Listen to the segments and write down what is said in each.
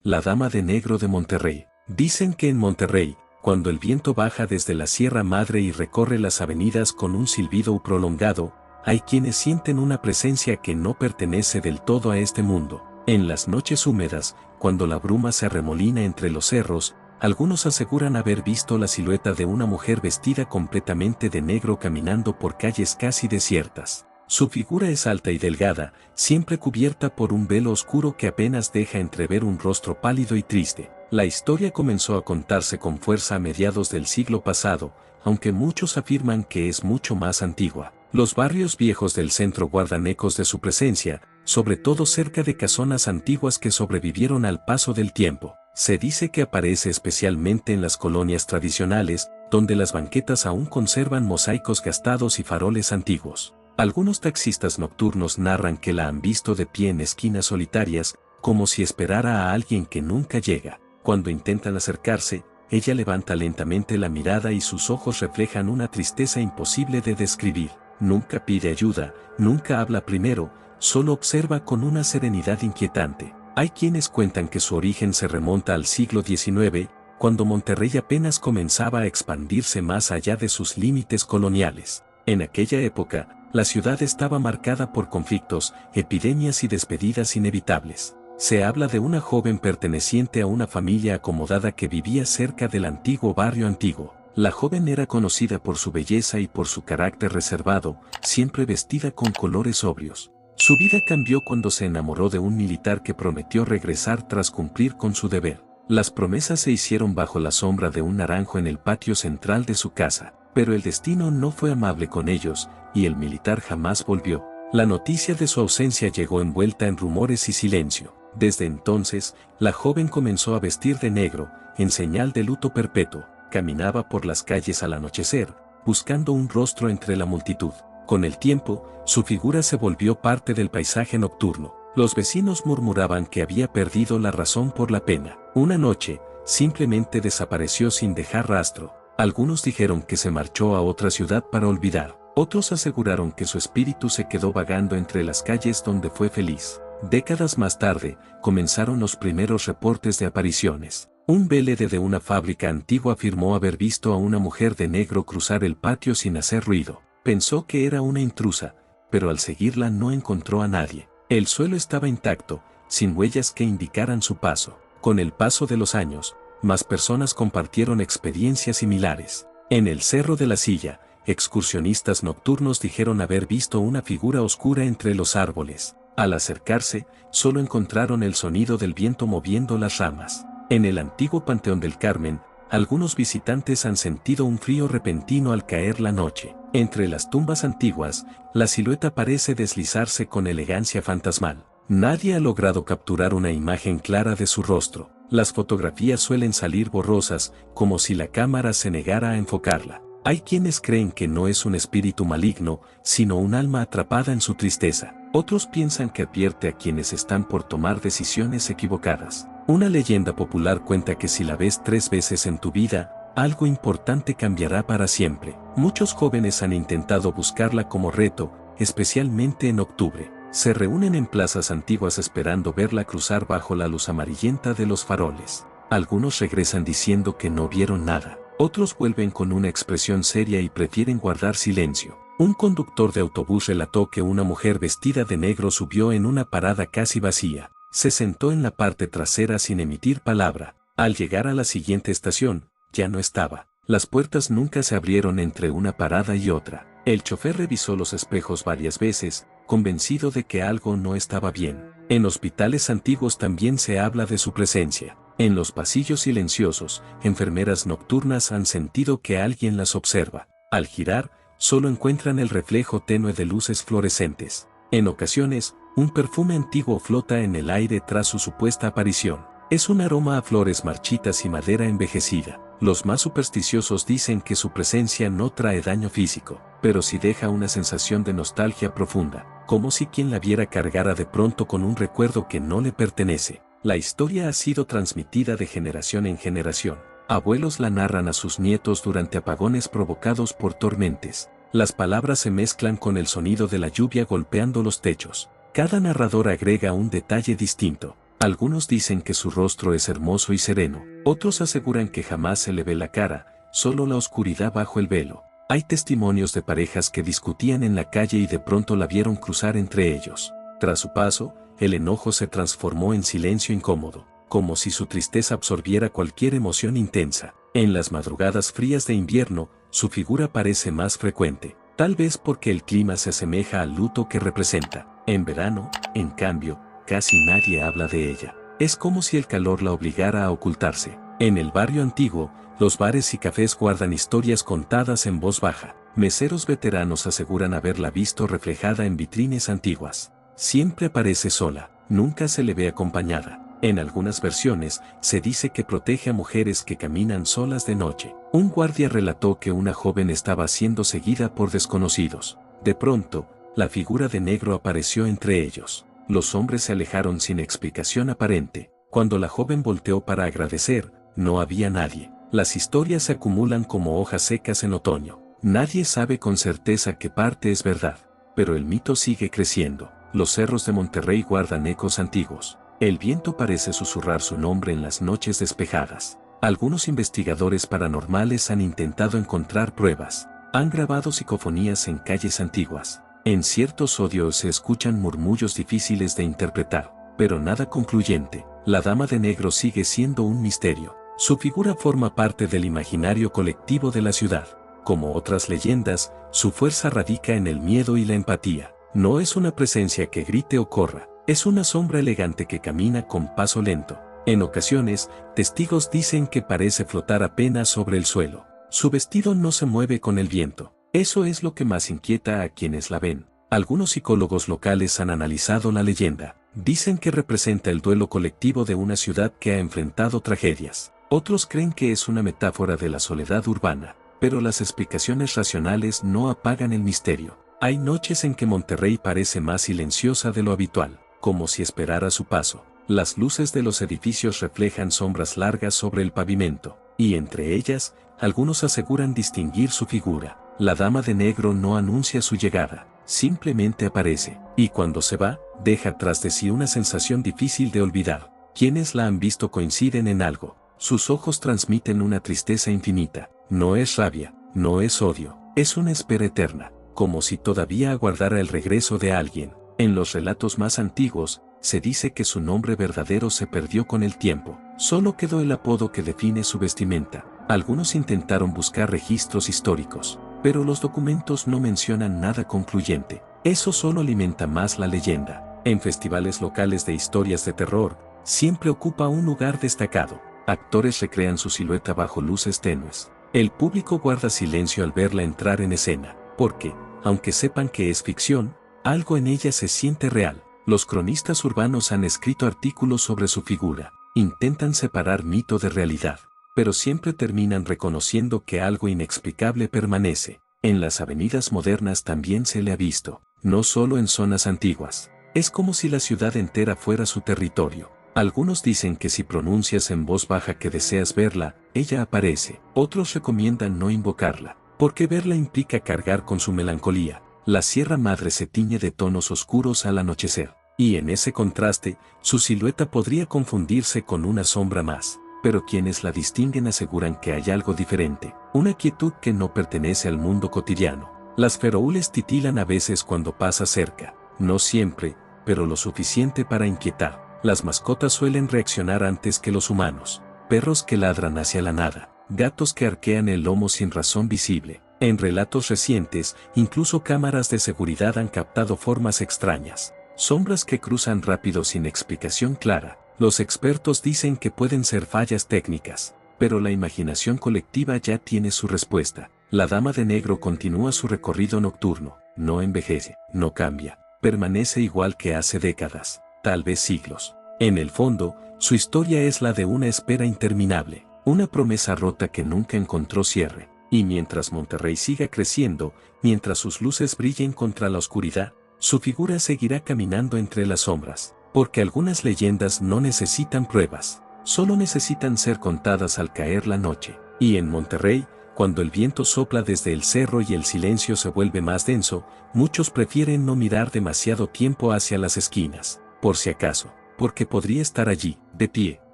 la Dama de Negro de Monterrey. Dicen que en Monterrey, cuando el viento baja desde la Sierra Madre y recorre las avenidas con un silbido prolongado, hay quienes sienten una presencia que no pertenece del todo a este mundo. En las noches húmedas, cuando la bruma se arremolina entre los cerros, algunos aseguran haber visto la silueta de una mujer vestida completamente de negro caminando por calles casi desiertas. Su figura es alta y delgada, siempre cubierta por un velo oscuro que apenas deja entrever un rostro pálido y triste. La historia comenzó a contarse con fuerza a mediados del siglo pasado, aunque muchos afirman que es mucho más antigua. Los barrios viejos del centro guardan ecos de su presencia, sobre todo cerca de casonas antiguas que sobrevivieron al paso del tiempo. Se dice que aparece especialmente en las colonias tradicionales, donde las banquetas aún conservan mosaicos gastados y faroles antiguos. Algunos taxistas nocturnos narran que la han visto de pie en esquinas solitarias, como si esperara a alguien que nunca llega. Cuando intentan acercarse, ella levanta lentamente la mirada y sus ojos reflejan una tristeza imposible de describir. Nunca pide ayuda, nunca habla primero, solo observa con una serenidad inquietante. Hay quienes cuentan que su origen se remonta al siglo XIX, cuando Monterrey apenas comenzaba a expandirse más allá de sus límites coloniales. En aquella época, la ciudad estaba marcada por conflictos, epidemias y despedidas inevitables. Se habla de una joven perteneciente a una familia acomodada que vivía cerca del antiguo barrio antiguo. La joven era conocida por su belleza y por su carácter reservado, siempre vestida con colores sobrios. Su vida cambió cuando se enamoró de un militar que prometió regresar tras cumplir con su deber. Las promesas se hicieron bajo la sombra de un naranjo en el patio central de su casa, pero el destino no fue amable con ellos, y el militar jamás volvió. La noticia de su ausencia llegó envuelta en rumores y silencio. Desde entonces, la joven comenzó a vestir de negro, en señal de luto perpetuo. Caminaba por las calles al anochecer, buscando un rostro entre la multitud. Con el tiempo, su figura se volvió parte del paisaje nocturno. Los vecinos murmuraban que había perdido la razón por la pena. Una noche, simplemente desapareció sin dejar rastro. Algunos dijeron que se marchó a otra ciudad para olvidar. Otros aseguraron que su espíritu se quedó vagando entre las calles donde fue feliz. Décadas más tarde, comenzaron los primeros reportes de apariciones. Un VLD de una fábrica antigua afirmó haber visto a una mujer de negro cruzar el patio sin hacer ruido. Pensó que era una intrusa, pero al seguirla no encontró a nadie. El suelo estaba intacto, sin huellas que indicaran su paso. Con el paso de los años, más personas compartieron experiencias similares. En el Cerro de la Silla, excursionistas nocturnos dijeron haber visto una figura oscura entre los árboles. Al acercarse, solo encontraron el sonido del viento moviendo las ramas. En el antiguo Panteón del Carmen, algunos visitantes han sentido un frío repentino al caer la noche. Entre las tumbas antiguas, la silueta parece deslizarse con elegancia fantasmal. Nadie ha logrado capturar una imagen clara de su rostro. Las fotografías suelen salir borrosas, como si la cámara se negara a enfocarla. Hay quienes creen que no es un espíritu maligno, sino un alma atrapada en su tristeza. Otros piensan que advierte a quienes están por tomar decisiones equivocadas. Una leyenda popular cuenta que si la ves 3 veces en tu vida, algo importante cambiará para siempre. Muchos jóvenes han intentado buscarla como reto, especialmente en octubre. Se reúnen en plazas antiguas esperando verla cruzar bajo la luz amarillenta de los faroles. Algunos regresan diciendo que no vieron nada. Otros vuelven con una expresión seria y prefieren guardar silencio. Un conductor de autobús relató que una mujer vestida de negro subió en una parada casi vacía. Se sentó en la parte trasera sin emitir palabra. Al llegar a la siguiente estación, ya no estaba. Las puertas nunca se abrieron entre una parada y otra. El chofer revisó los espejos varias veces, convencido de que algo no estaba bien. En hospitales antiguos también se habla de su presencia. En los pasillos silenciosos, enfermeras nocturnas han sentido que alguien las observa. Al girar, solo encuentran el reflejo tenue de luces fluorescentes. En ocasiones, un perfume antiguo flota en el aire tras su supuesta aparición. Es un aroma a flores marchitas y madera envejecida. Los más supersticiosos dicen que su presencia no trae daño físico, pero sí deja una sensación de nostalgia profunda, como si quien la viera cargara de pronto con un recuerdo que no le pertenece. La historia ha sido transmitida de generación en generación. Abuelos la narran a sus nietos durante apagones provocados por tormentas. Las palabras se mezclan con el sonido de la lluvia golpeando los techos. Cada narrador agrega un detalle distinto. Algunos dicen que su rostro es hermoso y sereno, otros aseguran que jamás se le ve la cara, solo la oscuridad bajo el velo. Hay testimonios de parejas que discutían en la calle y de pronto la vieron cruzar entre ellos. Tras su paso, el enojo se transformó en silencio incómodo, como si su tristeza absorbiera cualquier emoción intensa. En las madrugadas frías de invierno, su figura parece más frecuente, tal vez porque el clima se asemeja al luto que representa. En verano, en cambio, casi nadie habla de ella. Es como si el calor la obligara a ocultarse. En el barrio antiguo, los bares y cafés guardan historias contadas en voz baja. Meseros veteranos aseguran haberla visto reflejada en vitrines antiguas. Siempre aparece sola, nunca se le ve acompañada. En algunas versiones, se dice que protege a mujeres que caminan solas de noche. Un guardia relató que una joven estaba siendo seguida por desconocidos. De pronto, la figura de negro apareció entre ellos. Los hombres se alejaron sin explicación aparente. Cuando la joven volteó para agradecer, no había nadie. Las historias se acumulan como hojas secas en otoño. Nadie sabe con certeza qué parte es verdad, pero el mito sigue creciendo. Los cerros de Monterrey guardan ecos antiguos. El viento parece susurrar su nombre en las noches despejadas. Algunos investigadores paranormales han intentado encontrar pruebas. Han grabado psicofonías en calles antiguas. En ciertos odios se escuchan murmullos difíciles de interpretar, pero nada concluyente. La dama de negro sigue siendo un misterio. Su figura forma parte del imaginario colectivo de la ciudad. Como otras leyendas, su fuerza radica en el miedo y la empatía. No es una presencia que grite o corra, es una sombra elegante que camina con paso lento. En ocasiones, testigos dicen que parece flotar apenas sobre el suelo. Su vestido no se mueve con el viento. Eso es lo que más inquieta a quienes la ven. Algunos psicólogos locales han analizado la leyenda. Dicen que representa el duelo colectivo de una ciudad que ha enfrentado tragedias. Otros creen que es una metáfora de la soledad urbana, pero las explicaciones racionales no apagan el misterio. Hay noches en que Monterrey parece más silenciosa de lo habitual, como si esperara su paso. Las luces de los edificios reflejan sombras largas sobre el pavimento, y entre ellas, algunos aseguran distinguir su figura. La dama de negro no anuncia su llegada, simplemente aparece, y cuando se va, deja tras de sí una sensación difícil de olvidar. Quienes la han visto coinciden en algo. Sus ojos transmiten una tristeza infinita. No es rabia, no es odio, es una espera eterna, como si todavía aguardara el regreso de alguien. En los relatos más antiguos, se dice que su nombre verdadero se perdió con el tiempo. Solo quedó el apodo que define su vestimenta. Algunos intentaron buscar registros históricos, pero los documentos no mencionan nada concluyente. Eso solo alimenta más la leyenda. En festivales locales de historias de terror, siempre ocupa un lugar destacado. Actores recrean su silueta bajo luces tenues. El público guarda silencio al verla entrar en escena, porque, aunque sepan que es ficción, algo en ella se siente real. Los cronistas urbanos han escrito artículos sobre su figura. Intentan separar mito de realidad, pero siempre terminan reconociendo que algo inexplicable permanece. En las avenidas modernas también se le ha visto, no solo en zonas antiguas. Es como si la ciudad entera fuera su territorio. Algunos dicen que si pronuncias en voz baja que deseas verla, ella aparece. Otros recomiendan no invocarla, porque verla implica cargar con su melancolía. La Sierra Madre se tiñe de tonos oscuros al anochecer, y en ese contraste, su silueta podría confundirse con una sombra más. Pero quienes la distinguen aseguran que hay algo diferente, una quietud que no pertenece al mundo cotidiano. Las feroules titilan a veces cuando pasa cerca, no siempre, pero lo suficiente para inquietar. Las mascotas suelen reaccionar antes que los humanos. Perros que ladran hacia la nada, gatos que arquean el lomo sin razón visible. En relatos recientes, incluso cámaras de seguridad han captado formas extrañas. Sombras que cruzan rápido sin explicación clara. Los expertos dicen que pueden ser fallas técnicas, pero la imaginación colectiva ya tiene su respuesta. La dama de negro continúa su recorrido nocturno. No envejece, no cambia, permanece igual que hace décadas, tal vez siglos. En el fondo, su historia es la de una espera interminable, una promesa rota que nunca encontró cierre. Y mientras Monterrey siga creciendo, mientras sus luces brillen contra la oscuridad, su figura seguirá caminando entre las sombras. Porque algunas leyendas no necesitan pruebas, solo necesitan ser contadas al caer la noche. Y en Monterrey, cuando el viento sopla desde el cerro y el silencio se vuelve más denso, muchos prefieren no mirar demasiado tiempo hacia las esquinas, por si acaso. porque podría estar allí, de pie,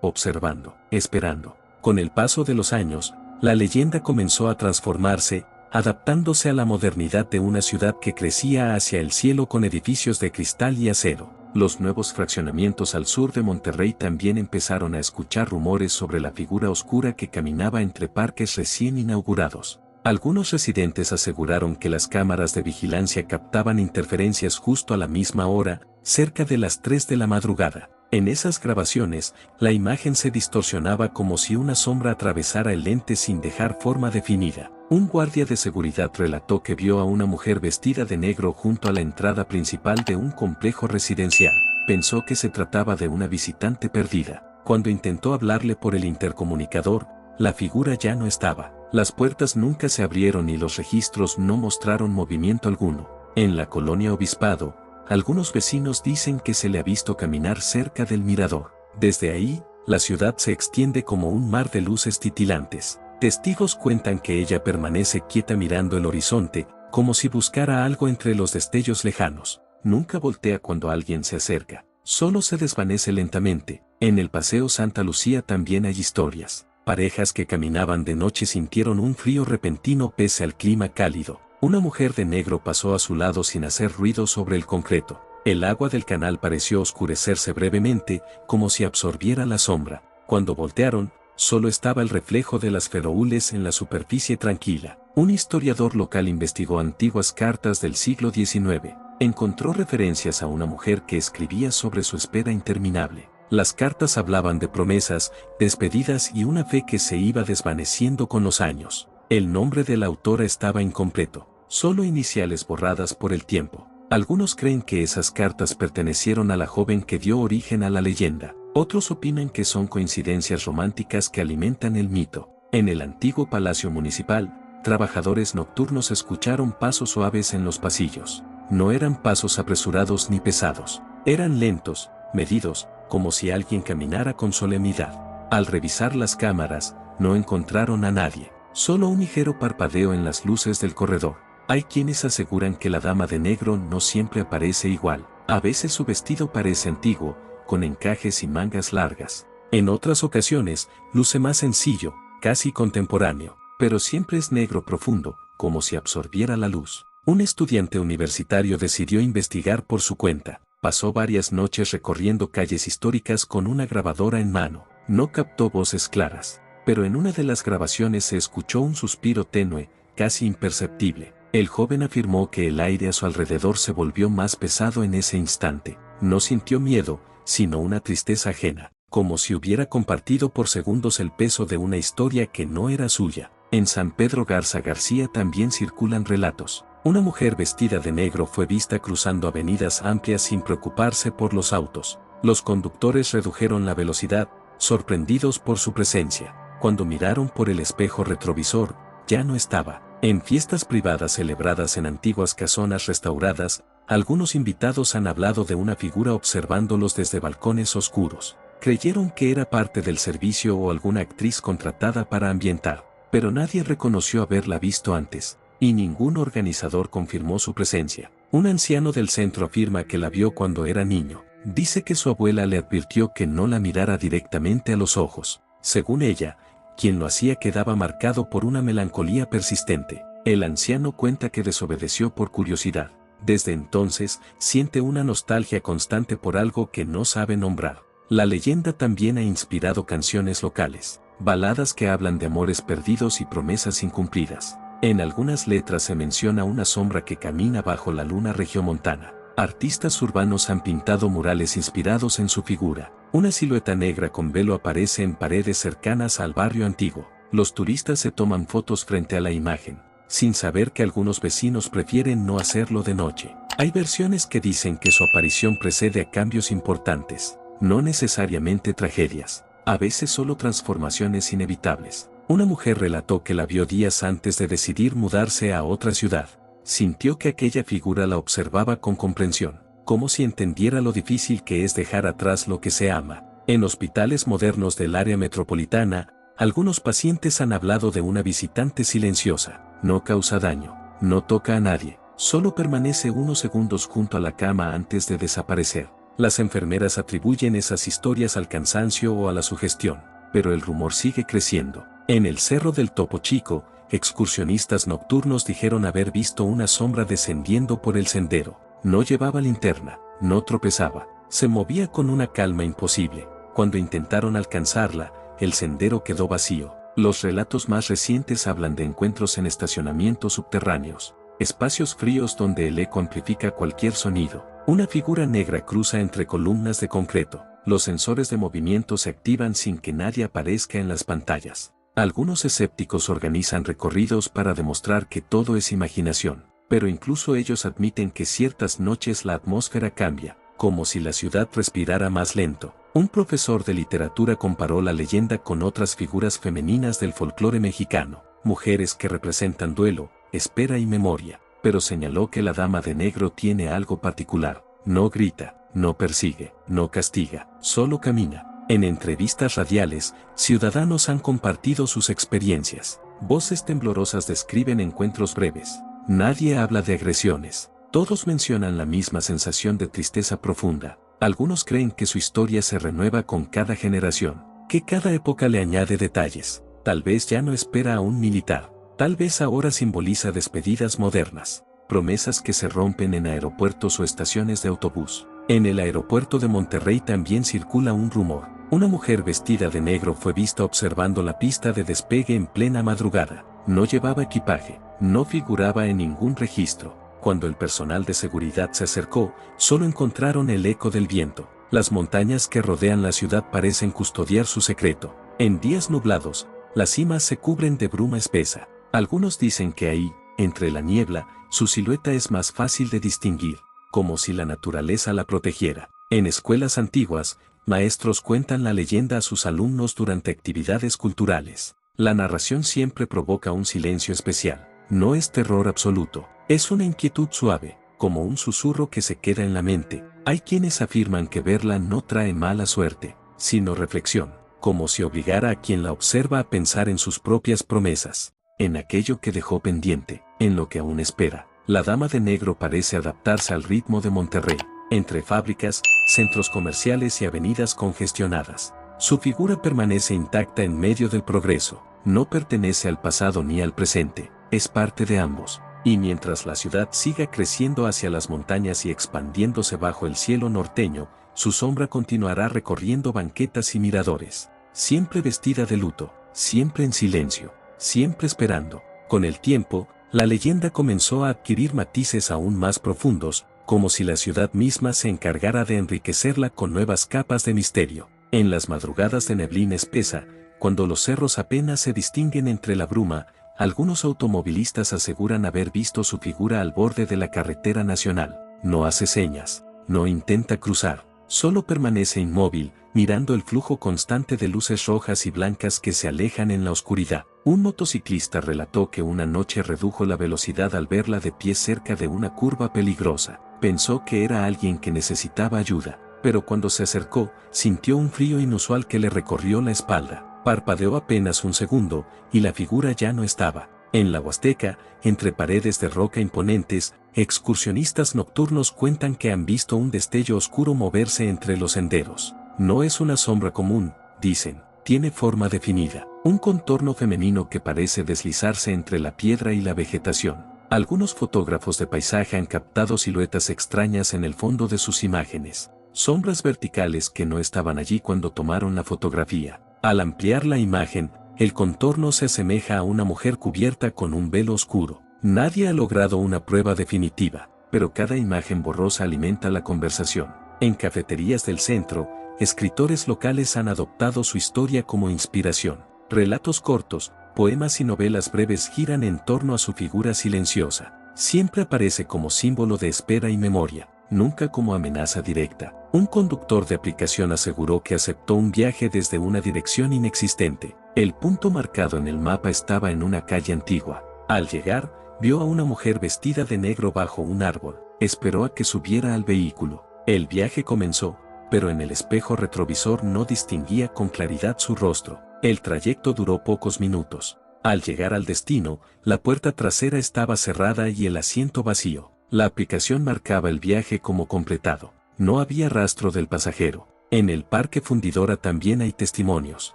observando, esperando. Con el paso de los años, la leyenda comenzó a transformarse, adaptándose a la modernidad de una ciudad que crecía hacia el cielo con edificios de cristal y acero. Los nuevos fraccionamientos al sur de Monterrey también empezaron a escuchar rumores sobre la figura oscura que caminaba entre parques recién inaugurados. Algunos residentes aseguraron que las cámaras de vigilancia captaban interferencias justo a la misma hora, cerca de las 3 de la madrugada. En esas grabaciones, la imagen se distorsionaba como si una sombra atravesara el lente sin dejar forma definida. Un guardia de seguridad relató que vio a una mujer vestida de negro junto a la entrada principal de un complejo residencial. Pensó que se trataba de una visitante perdida. Cuando intentó hablarle por el intercomunicador, la figura ya no estaba. Las puertas nunca se abrieron y los registros no mostraron movimiento alguno. En la colonia Obispado, algunos vecinos dicen que se le ha visto caminar cerca del mirador. Desde ahí, la ciudad se extiende como un mar de luces titilantes. Testigos cuentan que ella permanece quieta mirando el horizonte, como si buscara algo entre los destellos lejanos. Nunca voltea cuando alguien se acerca, solo se desvanece lentamente. En el Paseo Santa Lucía también hay historias. Parejas que caminaban de noche sintieron un frío repentino pese al clima cálido. Una mujer de negro pasó a su lado sin hacer ruido sobre el concreto. El agua del canal pareció oscurecerse brevemente, como si absorbiera la sombra. Cuando voltearon, solo estaba el reflejo de las feroúles en la superficie tranquila. Un historiador local investigó antiguas cartas del siglo XIX. Encontró referencias a una mujer que escribía sobre su espera interminable. Las cartas hablaban de promesas, despedidas y una fe que se iba desvaneciendo con los años. El nombre de la autora estaba incompleto, solo iniciales borradas por el tiempo. Algunos creen que esas cartas pertenecieron a la joven que dio origen a la leyenda. Otros opinan que son coincidencias románticas que alimentan el mito. En el antiguo Palacio Municipal, trabajadores nocturnos escucharon pasos suaves en los pasillos. No eran pasos apresurados ni pesados. Eran lentos, medidos, como si alguien caminara con solemnidad. Al revisar las cámaras, no encontraron a nadie. Solo un ligero parpadeo en las luces del corredor. Hay quienes aseguran que la dama de negro no siempre aparece igual. A veces su vestido parece antiguo, con encajes y mangas largas. En otras ocasiones, luce más sencillo, casi contemporáneo, pero siempre es negro profundo, como si absorbiera la luz. Un estudiante universitario decidió investigar por su cuenta. Pasó varias noches recorriendo calles históricas con una grabadora en mano. No captó voces claras, pero en una de las grabaciones se escuchó un suspiro tenue, casi imperceptible. El joven afirmó que el aire a su alrededor se volvió más pesado en ese instante. No sintió miedo, sino una tristeza ajena, como si hubiera compartido por segundos el peso de una historia que no era suya. En San Pedro Garza García también circulan relatos. Una mujer vestida de negro fue vista cruzando avenidas amplias sin preocuparse por los autos. Los conductores redujeron la velocidad, sorprendidos por su presencia. Cuando miraron por el espejo retrovisor, ya no estaba. En fiestas privadas celebradas en antiguas casonas restauradas, algunos invitados han hablado de una figura observándolos desde balcones oscuros. Creyeron que era parte del servicio o alguna actriz contratada para ambientar, pero nadie reconoció haberla visto antes. Y ningún organizador confirmó su presencia. Un anciano del centro afirma que la vio cuando era niño. Dice que su abuela le advirtió que no la mirara directamente a los ojos. Según ella, quien lo hacía quedaba marcado por una melancolía persistente. El anciano cuenta que desobedeció por curiosidad. Desde entonces, siente una nostalgia constante por algo que no sabe nombrar. La leyenda también ha inspirado canciones locales, baladas que hablan de amores perdidos y promesas incumplidas. En algunas letras se menciona una sombra que camina bajo la luna regiomontana. Artistas urbanos han pintado murales inspirados en su figura. Una silueta negra con velo aparece en paredes cercanas al barrio antiguo. Los turistas se toman fotos frente a la imagen, sin saber que algunos vecinos prefieren no hacerlo de noche. Hay versiones que dicen que su aparición precede a cambios importantes, no necesariamente tragedias, a veces solo transformaciones inevitables. Una mujer relató que la vio días antes de decidir mudarse a otra ciudad. Sintió que aquella figura la observaba con comprensión, como si entendiera lo difícil que es dejar atrás lo que se ama. En hospitales modernos del área metropolitana, algunos pacientes han hablado de una visitante silenciosa. No causa daño, no toca a nadie, solo permanece unos segundos junto a la cama antes de desaparecer. Las enfermeras atribuyen esas historias al cansancio o a la sugestión, pero el rumor sigue creciendo. En el Cerro del Topo Chico, excursionistas nocturnos dijeron haber visto una sombra descendiendo por el sendero. No llevaba linterna, no tropezaba, se movía con una calma imposible. Cuando intentaron alcanzarla, el sendero quedó vacío. Los relatos más recientes hablan de encuentros en estacionamientos subterráneos, espacios fríos donde el eco amplifica cualquier sonido. Una figura negra cruza entre columnas de concreto. Los sensores de movimiento se activan sin que nadie aparezca en las pantallas. Algunos escépticos organizan recorridos para demostrar que todo es imaginación, pero incluso ellos admiten que ciertas noches la atmósfera cambia, como si la ciudad respirara más lento. Un profesor de literatura comparó la leyenda con otras figuras femeninas del folclore mexicano, mujeres que representan duelo, espera y memoria, pero señaló que la dama de negro tiene algo particular: no grita, no persigue, no castiga, solo camina. En entrevistas radiales, ciudadanos han compartido sus experiencias. Voces temblorosas describen encuentros breves. Nadie habla de agresiones. Todos mencionan la misma sensación de tristeza profunda. Algunos creen que su historia se renueva con cada generación, que cada época le añade detalles. Tal vez ya no espera a un militar. Tal vez ahora simboliza despedidas modernas, promesas que se rompen en aeropuertos o estaciones de autobús. En el aeropuerto de Monterrey también circula un rumor. Una mujer vestida de negro fue vista observando la pista de despegue en plena madrugada. No llevaba equipaje, no figuraba en ningún registro. Cuando el personal de seguridad se acercó, solo encontraron el eco del viento. Las montañas que rodean la ciudad parecen custodiar su secreto. En días nublados, las cimas se cubren de bruma espesa. Algunos dicen que ahí, entre la niebla, su silueta es más fácil de distinguir, como si la naturaleza la protegiera. En escuelas antiguas, maestros cuentan la leyenda a sus alumnos durante actividades culturales. La narración siempre provoca un silencio especial. No es terror absoluto, es una inquietud suave, como un susurro que se queda en la mente. Hay quienes afirman que verla no trae mala suerte, sino reflexión, como si obligara a quien la observa a pensar en sus propias promesas, en aquello que dejó pendiente, en lo que aún espera. La dama de negro parece adaptarse al ritmo de Monterrey, entre fábricas, centros comerciales y avenidas congestionadas. Su figura permanece intacta en medio del progreso, no pertenece al pasado ni al presente, es parte de ambos. Y mientras la ciudad siga creciendo hacia las montañas y expandiéndose bajo el cielo norteño, su sombra continuará recorriendo banquetas y miradores, siempre vestida de luto, siempre en silencio, siempre esperando. Con el tiempo, la leyenda comenzó a adquirir matices aún más profundos, como si la ciudad misma se encargara de enriquecerla con nuevas capas de misterio. En las madrugadas de neblina espesa, cuando los cerros apenas se distinguen entre la bruma, algunos automovilistas aseguran haber visto su figura al borde de la carretera nacional. No hace señas, no intenta cruzar, solo permanece inmóvil, mirando el flujo constante de luces rojas y blancas que se alejan en la oscuridad. Un motociclista relató que una noche redujo la velocidad al verla de pie cerca de una curva peligrosa. Pensó que era alguien que necesitaba ayuda, pero cuando se acercó, sintió un frío inusual que le recorrió la espalda. Parpadeó apenas un segundo, y la figura ya no estaba. En la Huasteca, entre paredes de roca imponentes, excursionistas nocturnos cuentan que han visto un destello oscuro moverse entre los senderos. No es una sombra común, dicen, tiene forma definida, un contorno femenino que parece deslizarse entre la piedra y la vegetación. Algunos fotógrafos de paisaje han captado siluetas extrañas en el fondo de sus imágenes, sombras verticales que no estaban allí cuando tomaron la fotografía. Al ampliar la imagen, el contorno se asemeja a una mujer cubierta con un velo oscuro. Nadie ha logrado una prueba definitiva, pero cada imagen borrosa alimenta la conversación. En cafeterías del centro, escritores locales han adoptado su historia como inspiración. Relatos cortos, poemas y novelas breves giran en torno a su figura silenciosa. Siempre aparece como símbolo de espera y memoria, nunca como amenaza directa. Un conductor de aplicación aseguró que aceptó un viaje desde una dirección inexistente. El punto marcado en el mapa estaba en una calle antigua. Al llegar, vio a una mujer vestida de negro bajo un árbol. Esperó a que subiera al vehículo. El viaje comenzó, pero en el espejo retrovisor no distinguía con claridad su rostro. El trayecto duró pocos minutos. Al llegar al destino, la puerta trasera estaba cerrada y el asiento vacío. La aplicación marcaba el viaje como completado. No había rastro del pasajero. En el Parque Fundidora también hay testimonios.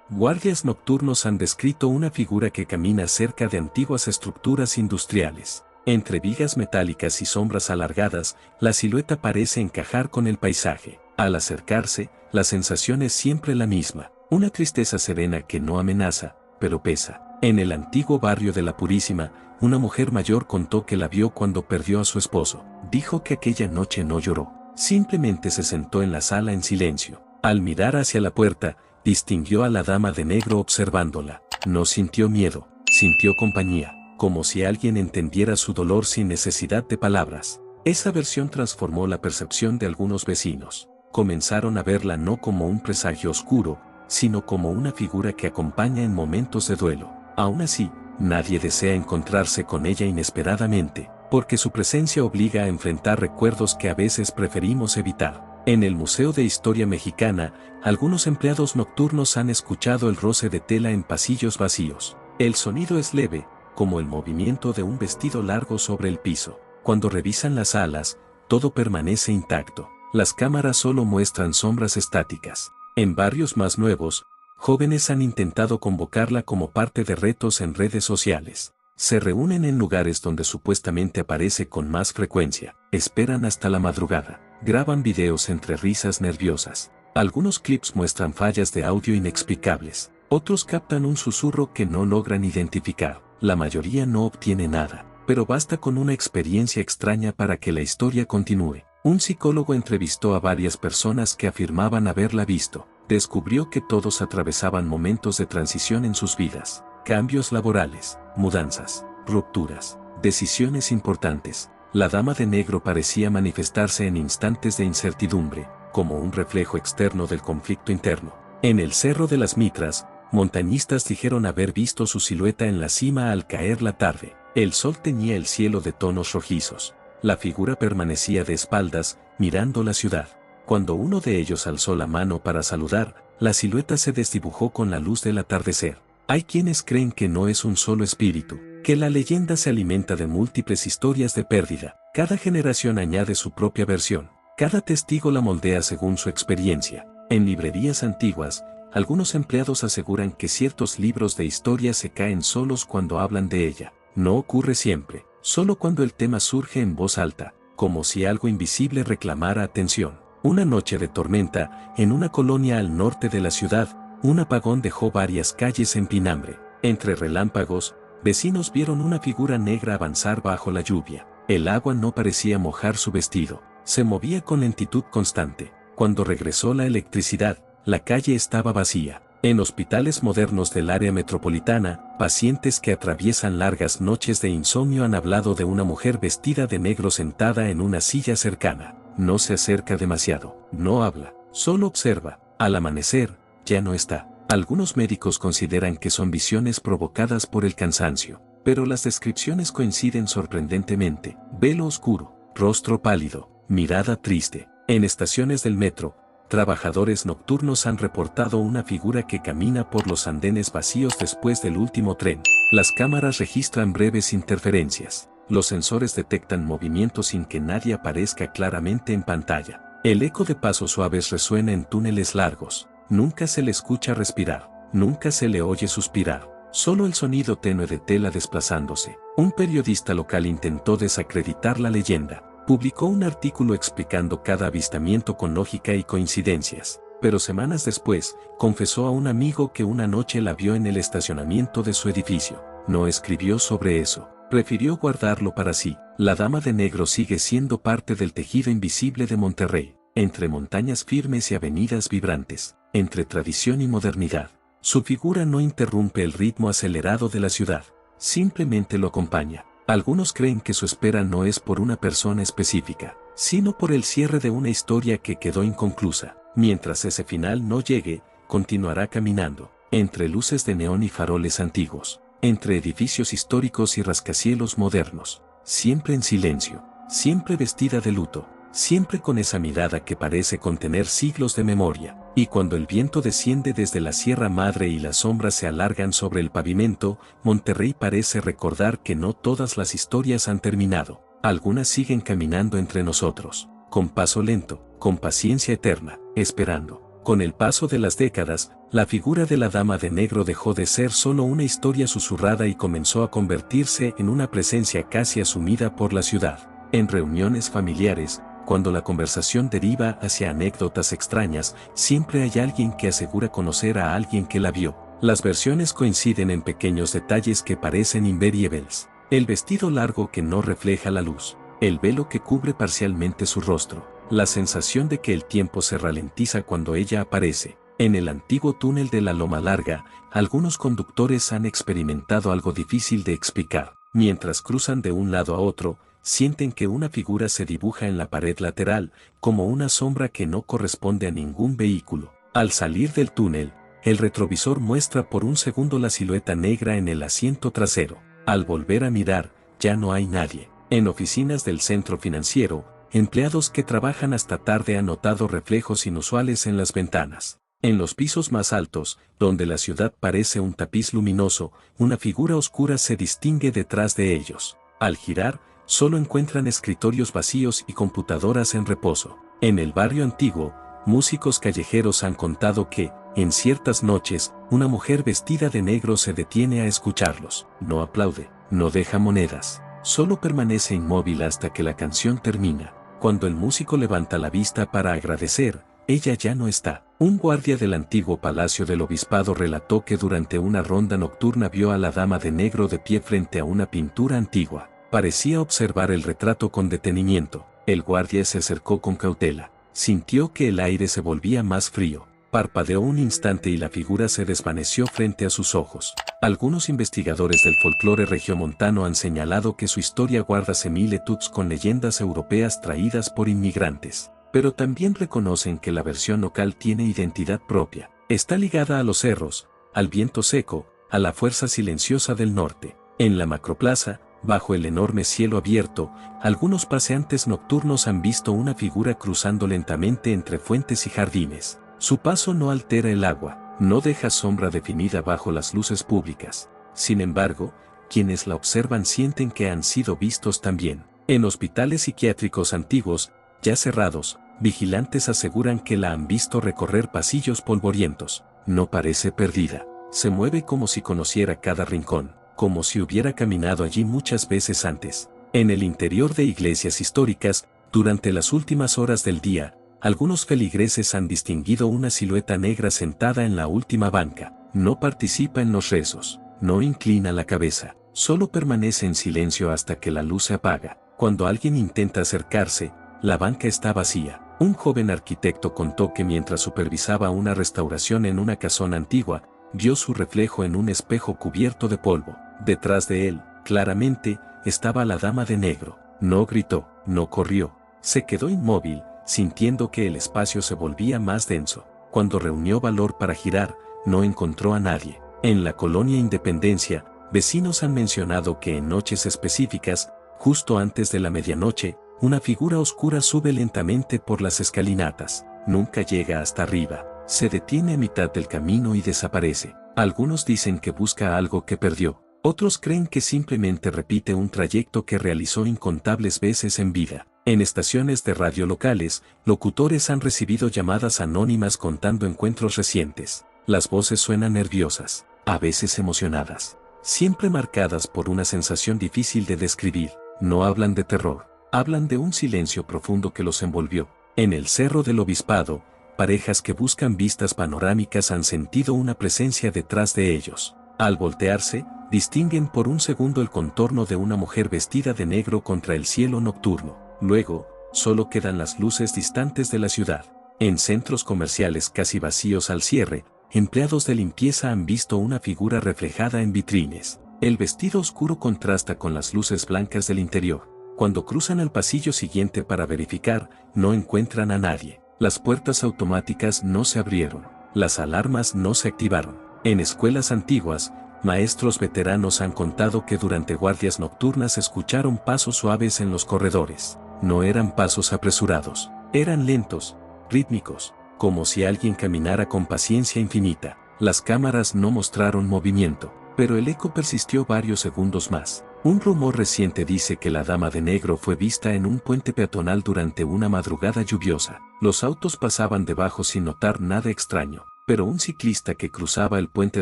Guardias nocturnos han descrito una figura que camina cerca de antiguas estructuras industriales. Entre vigas metálicas y sombras alargadas, la silueta parece encajar con el paisaje. Al acercarse, la sensación es siempre la misma. Una tristeza serena que no amenaza, pero pesa. En el antiguo barrio de La Purísima, una mujer mayor contó que la vio cuando perdió a su esposo. Dijo que aquella noche no lloró. Simplemente se sentó en la sala en silencio. Al mirar hacia la puerta, distinguió a la dama de negro observándola. No sintió miedo, sintió compañía, como si alguien entendiera su dolor sin necesidad de palabras. Esa versión transformó la percepción de algunos vecinos. Comenzaron a verla no como un presagio oscuro, sino como una figura que acompaña en momentos de duelo. Aún así, nadie desea encontrarse con ella inesperadamente, porque su presencia obliga a enfrentar recuerdos que a veces preferimos evitar. En el Museo de Historia Mexicana, algunos empleados nocturnos han escuchado el roce de tela en pasillos vacíos. El sonido es leve, como el movimiento de un vestido largo sobre el piso. Cuando revisan las salas, todo permanece intacto. Las cámaras solo muestran sombras estáticas. En barrios más nuevos, jóvenes han intentado convocarla como parte de retos en redes sociales. Se reúnen en lugares donde supuestamente aparece con más frecuencia, esperan hasta la madrugada, graban videos entre risas nerviosas. Algunos clips muestran fallas de audio inexplicables, otros captan un susurro que no logran identificar. La mayoría no obtiene nada, pero basta con una experiencia extraña para que la historia continúe. Un psicólogo entrevistó a varias personas que afirmaban haberla visto. Descubrió que todos atravesaban momentos de transición en sus vidas, cambios laborales, mudanzas, rupturas, decisiones importantes. La dama de negro parecía manifestarse en instantes de incertidumbre, como un reflejo externo del conflicto interno. En el Cerro de las Mitras, montañistas dijeron haber visto su silueta en la cima al caer la tarde. El sol teñía el cielo de tonos rojizos. La figura permanecía de espaldas, mirando la ciudad. Cuando uno de ellos alzó la mano para saludar, la silueta se desdibujó con la luz del atardecer. Hay quienes creen que no es un solo espíritu, que la leyenda se alimenta de múltiples historias de pérdida. Cada generación añade su propia versión. Cada testigo la moldea según su experiencia. En librerías antiguas, algunos empleados aseguran que ciertos libros de historia se caen solos cuando hablan de ella. No ocurre siempre, solo cuando el tema surge en voz alta, como si algo invisible reclamara atención. Una noche de tormenta, en una colonia al norte de la ciudad, un apagón dejó varias calles en pinambre. Entre relámpagos, vecinos vieron una figura negra avanzar bajo la lluvia. El agua no parecía mojar su vestido, se movía con lentitud constante. Cuando regresó la electricidad, la calle estaba vacía. En hospitales modernos del área metropolitana, pacientes que atraviesan largas noches de insomnio han hablado de una mujer vestida de negro sentada en una silla cercana. No se acerca demasiado, no habla, solo observa. Al amanecer, ya no está. Algunos médicos consideran que son visiones provocadas por el cansancio, pero las descripciones coinciden sorprendentemente. Velo oscuro, rostro pálido, mirada triste. En estaciones del metro, trabajadores nocturnos han reportado una figura que camina por los andenes vacíos después del último tren. Las cámaras registran breves interferencias. Los sensores detectan movimientos sin que nadie aparezca claramente en pantalla. El eco de pasos suaves resuena en túneles largos. Nunca se le escucha respirar. Nunca se le oye suspirar. Solo el sonido tenue de tela desplazándose. Un periodista local intentó desacreditar la leyenda. Publicó un artículo explicando cada avistamiento con lógica y coincidencias, pero semanas después, confesó a un amigo que una noche la vio en el estacionamiento de su edificio. No escribió sobre eso, prefirió guardarlo para sí. La dama de negro sigue siendo parte del tejido invisible de Monterrey, entre montañas firmes y avenidas vibrantes, entre tradición y modernidad. Su figura no interrumpe el ritmo acelerado de la ciudad, simplemente lo acompaña. Algunos creen que su espera no es por una persona específica, sino por el cierre de una historia que quedó inconclusa. Mientras ese final no llegue, continuará caminando, entre luces de neón y faroles antiguos, entre edificios históricos y rascacielos modernos, siempre en silencio, siempre vestida de luto, siempre con esa mirada que parece contener siglos de memoria. Y cuando el viento desciende desde la Sierra Madre y las sombras se alargan sobre el pavimento, Monterrey parece recordar que no todas las historias han terminado. Algunas siguen caminando entre nosotros, con paso lento, con paciencia eterna, esperando. Con el paso de las décadas, la figura de la Dama de Negro dejó de ser solo una historia susurrada y comenzó a convertirse en una presencia casi asumida por la ciudad. En reuniones familiares, cuando la conversación deriva hacia anécdotas extrañas, siempre hay alguien que asegura conocer a alguien que la vio. Las versiones coinciden en pequeños detalles que parecen invariables. El vestido largo que no refleja la luz, el velo que cubre parcialmente su rostro, la sensación de que el tiempo se ralentiza cuando ella aparece. En el antiguo túnel de la Loma Larga, algunos conductores han experimentado algo difícil de explicar. Mientras cruzan de un lado a otro, sienten que una figura se dibuja en la pared lateral, como una sombra que no corresponde a ningún vehículo. Al salir del túnel, el retrovisor muestra por un segundo la silueta negra en el asiento trasero. Al volver a mirar, ya no hay nadie. En oficinas del centro financiero, empleados que trabajan hasta tarde han notado reflejos inusuales en las ventanas. En los pisos más altos, donde la ciudad parece un tapiz luminoso, una figura oscura se distingue detrás de ellos. Al girar, solo encuentran escritorios vacíos y computadoras en reposo. En el barrio antiguo, músicos callejeros han contado que, en ciertas noches, una mujer vestida de negro se detiene a escucharlos. No aplaude, no deja monedas, solo permanece inmóvil hasta que la canción termina. Cuando el músico levanta la vista para agradecer, ella ya no está. Un guardia del antiguo palacio del obispado relató que durante una ronda nocturna vio a la Dama de Negro de pie frente a una pintura antigua. Parecía observar el retrato con detenimiento. El guardia se acercó con cautela. Sintió que el aire se volvía más frío. Parpadeó un instante y la figura se desvaneció frente a sus ojos. Algunos investigadores del folclore regiomontano han señalado que su historia guarda similitudes con leyendas europeas traídas por inmigrantes. Pero también reconocen que la versión local tiene identidad propia. Está ligada a los cerros, al viento seco, a la fuerza silenciosa del norte. En la macroplaza, bajo el enorme cielo abierto, algunos paseantes nocturnos han visto una figura cruzando lentamente entre fuentes y jardines. Su paso no altera el agua, no deja sombra definida bajo las luces públicas. Sin embargo, quienes la observan sienten que han sido vistos también. En hospitales psiquiátricos antiguos, ya cerrados, vigilantes aseguran que la han visto recorrer pasillos polvorientos. No parece perdida. Se mueve como si conociera cada rincón, como si hubiera caminado allí muchas veces antes. En el interior de iglesias históricas, durante las últimas horas del día, algunos feligreses han distinguido una silueta negra sentada en la última banca. No participa en los rezos, no inclina la cabeza, solo permanece en silencio hasta que la luz se apaga. Cuando alguien intenta acercarse, la banca está vacía. Un joven arquitecto contó que mientras supervisaba una restauración en una casona antigua, vio su reflejo en un espejo cubierto de polvo. Detrás de él, claramente, estaba la Dama de Negro. No gritó, no corrió, se quedó inmóvil, sintiendo que el espacio se volvía más denso. Cuando reunió valor para girar, no encontró a nadie. En la colonia Independencia, vecinos han mencionado que en noches específicas, justo antes de la medianoche, una figura oscura sube lentamente por las escalinatas. Nunca llega hasta arriba, se detiene a mitad del camino y desaparece. Algunos dicen que busca algo que perdió. Otros creen que simplemente repite un trayecto que realizó incontables veces en vida. En estaciones de radio locales, locutores han recibido llamadas anónimas contando encuentros recientes. Las voces suenan nerviosas, a veces emocionadas, siempre marcadas por una sensación difícil de describir. No hablan de terror, hablan de un silencio profundo que los envolvió. En el Cerro del Obispado, parejas que buscan vistas panorámicas han sentido una presencia detrás de ellos. Al voltearse, distinguen por un segundo el contorno de una mujer vestida de negro contra el cielo nocturno. Luego, solo quedan las luces distantes de la ciudad. En centros comerciales casi vacíos al cierre, empleados de limpieza han visto una figura reflejada en vitrines. El vestido oscuro contrasta con las luces blancas del interior. Cuando cruzan al pasillo siguiente para verificar, no encuentran a nadie. Las puertas automáticas no se abrieron. Las alarmas no se activaron. En escuelas antiguas, maestros veteranos han contado que durante guardias nocturnas escucharon pasos suaves en los corredores. No eran pasos apresurados, eran lentos, rítmicos, como si alguien caminara con paciencia infinita. Las cámaras no mostraron movimiento, pero el eco persistió varios segundos más. Un rumor reciente dice que la dama de negro fue vista en un puente peatonal durante una madrugada lluviosa. Los autos pasaban debajo sin notar nada extraño, pero un ciclista que cruzaba el puente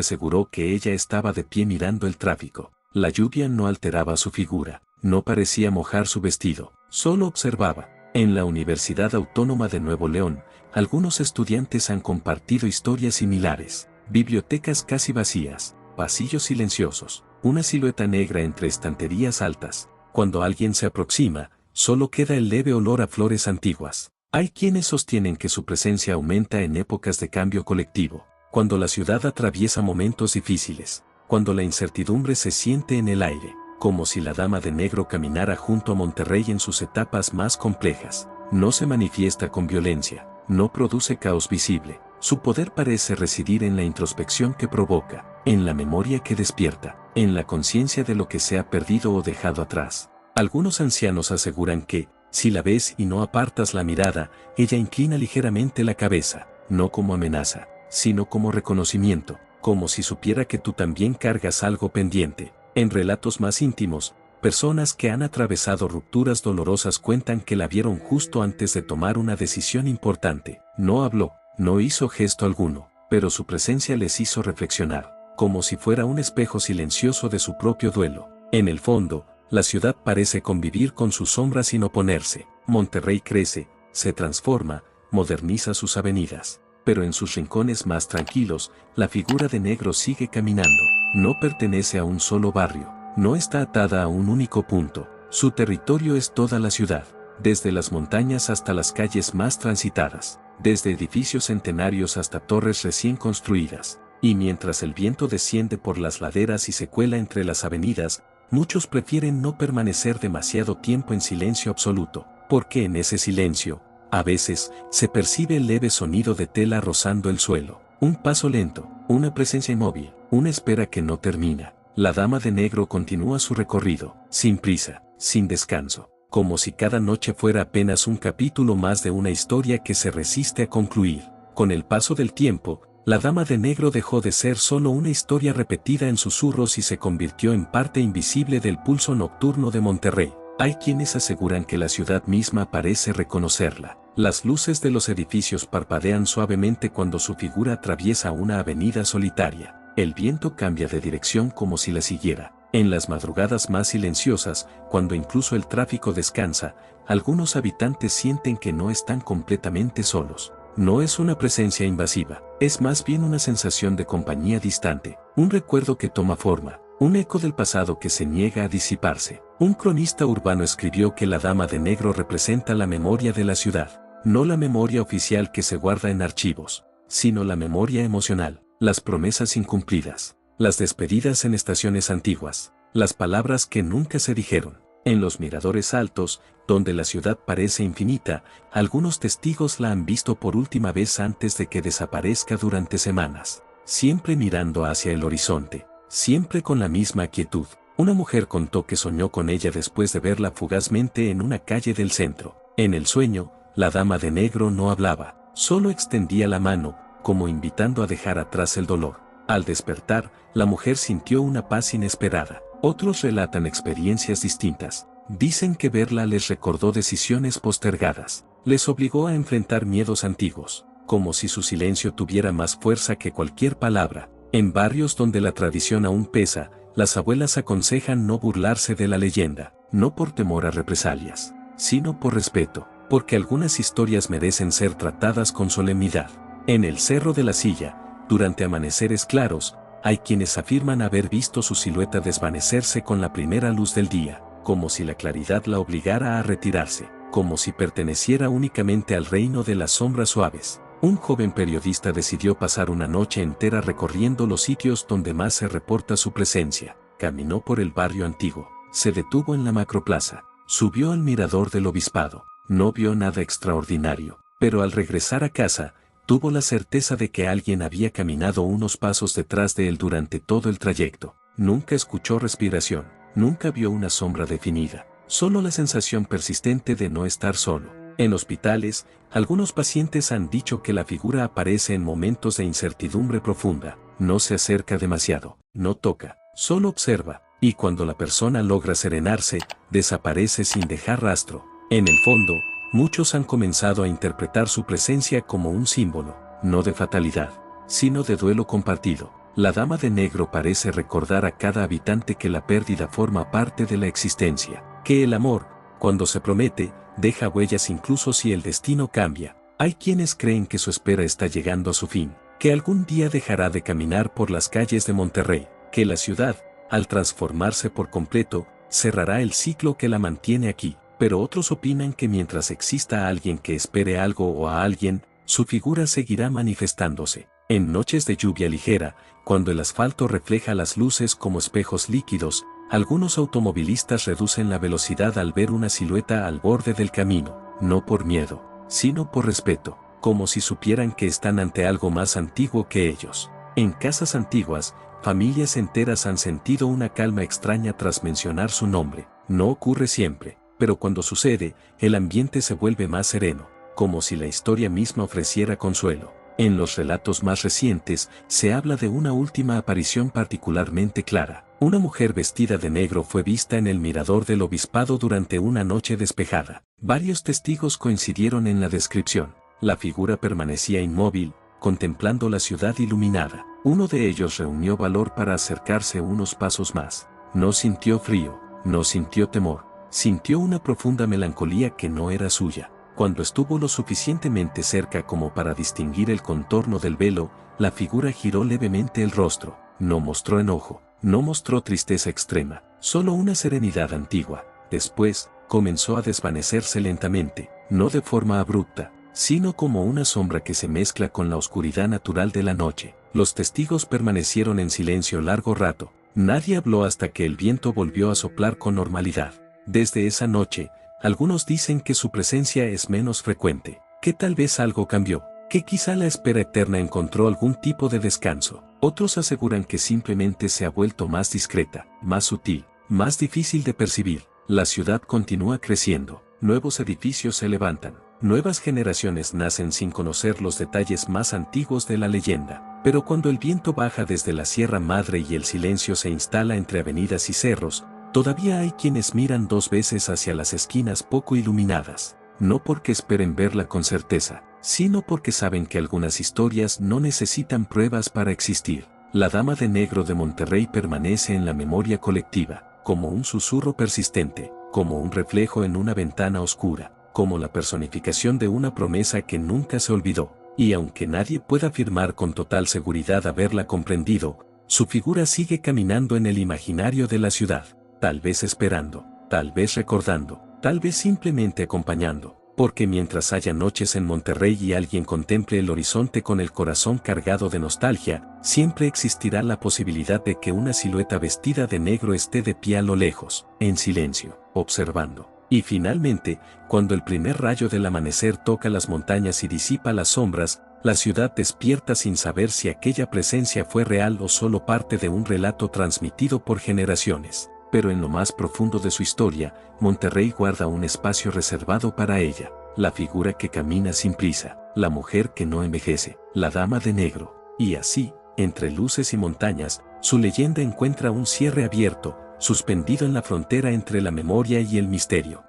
aseguró que ella estaba de pie mirando el tráfico. La lluvia no alteraba su figura, no parecía mojar su vestido, solo observaba. En la Universidad Autónoma de Nuevo León, algunos estudiantes han compartido historias similares. Bibliotecas casi vacías, pasillos silenciosos, una silueta negra entre estanterías altas. Cuando alguien se aproxima, solo queda el leve olor a flores antiguas. Hay quienes sostienen que su presencia aumenta en épocas de cambio colectivo, cuando la ciudad atraviesa momentos difíciles, cuando la incertidumbre se siente en el aire, como si la dama de negro caminara junto a Monterrey en sus etapas más complejas. No se manifiesta con violencia, no produce caos visible. Su poder parece residir en la introspección que provoca, en la memoria que despierta, en la conciencia de lo que se ha perdido o dejado atrás. Algunos ancianos aseguran que, si la ves y no apartas la mirada, ella inclina ligeramente la cabeza, no como amenaza, sino como reconocimiento, como si supiera que tú también cargas algo pendiente. En relatos más íntimos, personas que han atravesado rupturas dolorosas cuentan que la vieron justo antes de tomar una decisión importante. No habló, no hizo gesto alguno, pero su presencia les hizo reflexionar, como si fuera un espejo silencioso de su propio duelo. En el fondo, la ciudad parece convivir con sus sombras sin oponerse. Monterrey crece, se transforma, moderniza sus avenidas, pero en sus rincones más tranquilos, la figura de negro sigue caminando. No pertenece a un solo barrio, no está atada a un único punto. Su territorio es toda la ciudad, desde las montañas hasta las calles más transitadas, desde edificios centenarios hasta torres recién construidas. Y mientras el viento desciende por las laderas y se cuela entre las avenidas, muchos prefieren no permanecer demasiado tiempo en silencio absoluto, porque en ese silencio, a veces, se percibe el leve sonido de tela rozando el suelo, un paso lento, una presencia inmóvil, una espera que no termina. La dama de negro continúa su recorrido, sin prisa, sin descanso, como si cada noche fuera apenas un capítulo más de una historia que se resiste a concluir. Con el paso del tiempo, la dama de negro dejó de ser solo una historia repetida en susurros y se convirtió en parte invisible del pulso nocturno de Monterrey. Hay quienes aseguran que la ciudad misma parece reconocerla. Las luces de los edificios parpadean suavemente cuando su figura atraviesa una avenida solitaria. El viento cambia de dirección como si la siguiera. En las madrugadas más silenciosas, cuando incluso el tráfico descansa, algunos habitantes sienten que no están completamente solos. No es una presencia invasiva, es más bien una sensación de compañía distante, un recuerdo que toma forma, un eco del pasado que se niega a disiparse. Un cronista urbano escribió que la dama de negro representa la memoria de la ciudad, no la memoria oficial que se guarda en archivos, sino la memoria emocional, las promesas incumplidas, las despedidas en estaciones antiguas, las palabras que nunca se dijeron. En los miradores altos, donde la ciudad parece infinita, algunos testigos la han visto por última vez antes de que desaparezca durante semanas, siempre mirando hacia el horizonte, siempre con la misma quietud. Una mujer contó que soñó con ella después de verla fugazmente en una calle del centro. En el sueño, la dama de negro no hablaba, solo extendía la mano, como invitando a dejar atrás el dolor. Al despertar, la mujer sintió una paz inesperada. Otros relatan experiencias distintas. Dicen que verla les recordó decisiones postergadas, les obligó a enfrentar miedos antiguos, como si su silencio tuviera más fuerza que cualquier palabra. En barrios donde la tradición aún pesa, las abuelas aconsejan no burlarse de la leyenda, no por temor a represalias, sino por respeto, porque algunas historias merecen ser tratadas con solemnidad. En el Cerro de la Silla, durante amaneceres claros, hay quienes afirman haber visto su silueta desvanecerse con la primera luz del día, como si la claridad la obligara a retirarse, como si perteneciera únicamente al reino de las sombras suaves. Un joven periodista decidió pasar una noche entera recorriendo los sitios donde más se reporta su presencia. Caminó por el barrio antiguo, se detuvo en la macroplaza, subió al mirador del obispado. No vio nada extraordinario, pero al regresar a casa, tuvo la certeza de que alguien había caminado unos pasos detrás de él durante todo el trayecto. Nunca escuchó respiración, nunca vio una sombra definida, solo la sensación persistente de no estar solo. En hospitales, algunos pacientes han dicho que la figura aparece en momentos de incertidumbre profunda, no se acerca demasiado, no toca, solo observa, y cuando la persona logra serenarse, desaparece sin dejar rastro. En el fondo, muchos han comenzado a interpretar su presencia como un símbolo, no de fatalidad, sino de duelo compartido. La Dama de Negro parece recordar a cada habitante que la pérdida forma parte de la existencia, que el amor, cuando se promete, deja huellas incluso si el destino cambia. Hay quienes creen que su espera está llegando a su fin, que algún día dejará de caminar por las calles de Monterrey, que la ciudad, al transformarse por completo, cerrará el ciclo que la mantiene aquí. Pero otros opinan que mientras exista alguien que espere algo o a alguien, su figura seguirá manifestándose. En noches de lluvia ligera, cuando el asfalto refleja las luces como espejos líquidos, algunos automovilistas reducen la velocidad al ver una silueta al borde del camino, no por miedo, sino por respeto, como si supieran que están ante algo más antiguo que ellos. En casas antiguas, familias enteras han sentido una calma extraña tras mencionar su nombre. No ocurre siempre, pero cuando sucede, el ambiente se vuelve más sereno, como si la historia misma ofreciera consuelo. En los relatos más recientes, se habla de una última aparición particularmente clara. Una mujer vestida de negro fue vista en el mirador del obispado durante una noche despejada. Varios testigos coincidieron en la descripción. La figura permanecía inmóvil, contemplando la ciudad iluminada. Uno de ellos reunió valor para acercarse unos pasos más. No sintió frío, no sintió temor, sintió una profunda melancolía que no era suya. Cuando estuvo lo suficientemente cerca como para distinguir el contorno del velo, la figura giró levemente el rostro. No mostró enojo, no mostró tristeza extrema, solo una serenidad antigua. Después, comenzó a desvanecerse lentamente, no de forma abrupta, sino como una sombra que se mezcla con la oscuridad natural de la noche. Los testigos permanecieron en silencio largo rato. Nadie habló hasta que el viento volvió a soplar con normalidad. Desde esa noche, algunos dicen que su presencia es menos frecuente, que tal vez algo cambió, que quizá la espera eterna encontró algún tipo de descanso. Otros aseguran que simplemente se ha vuelto más discreta, más sutil, más difícil de percibir. La ciudad continúa creciendo, nuevos edificios se levantan, nuevas generaciones nacen sin conocer los detalles más antiguos de la leyenda. Pero cuando el viento baja desde la Sierra Madre y el silencio se instala entre avenidas y cerros, todavía hay quienes miran dos veces hacia las esquinas poco iluminadas, no porque esperen verla con certeza, sino porque saben que algunas historias no necesitan pruebas para existir. La Dama de Negro de Monterrey permanece en la memoria colectiva, como un susurro persistente, como un reflejo en una ventana oscura, como la personificación de una promesa que nunca se olvidó. Y aunque nadie pueda afirmar con total seguridad haberla comprendido, su figura sigue caminando en el imaginario de la ciudad. Tal vez esperando, tal vez recordando, tal vez simplemente acompañando, porque mientras haya noches en Monterrey y alguien contemple el horizonte con el corazón cargado de nostalgia, siempre existirá la posibilidad de que una silueta vestida de negro esté de pie a lo lejos, en silencio, observando. Y finalmente, cuando el primer rayo del amanecer toca las montañas y disipa las sombras, la ciudad despierta sin saber si aquella presencia fue real o solo parte de un relato transmitido por generaciones. Pero en lo más profundo de su historia, Monterrey guarda un espacio reservado para ella, la figura que camina sin prisa, la mujer que no envejece, la Dama de Negro. Y así, entre luces y montañas, su leyenda encuentra un cierre abierto, suspendido en la frontera entre la memoria y el misterio.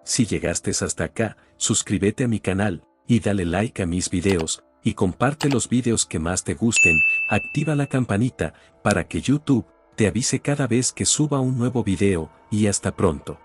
Si llegaste hasta acá, suscríbete a mi canal, y dale like a mis videos, y comparte los videos que más te gusten, activa la campanita, para que YouTube te avise cada vez que suba un nuevo video, y hasta pronto.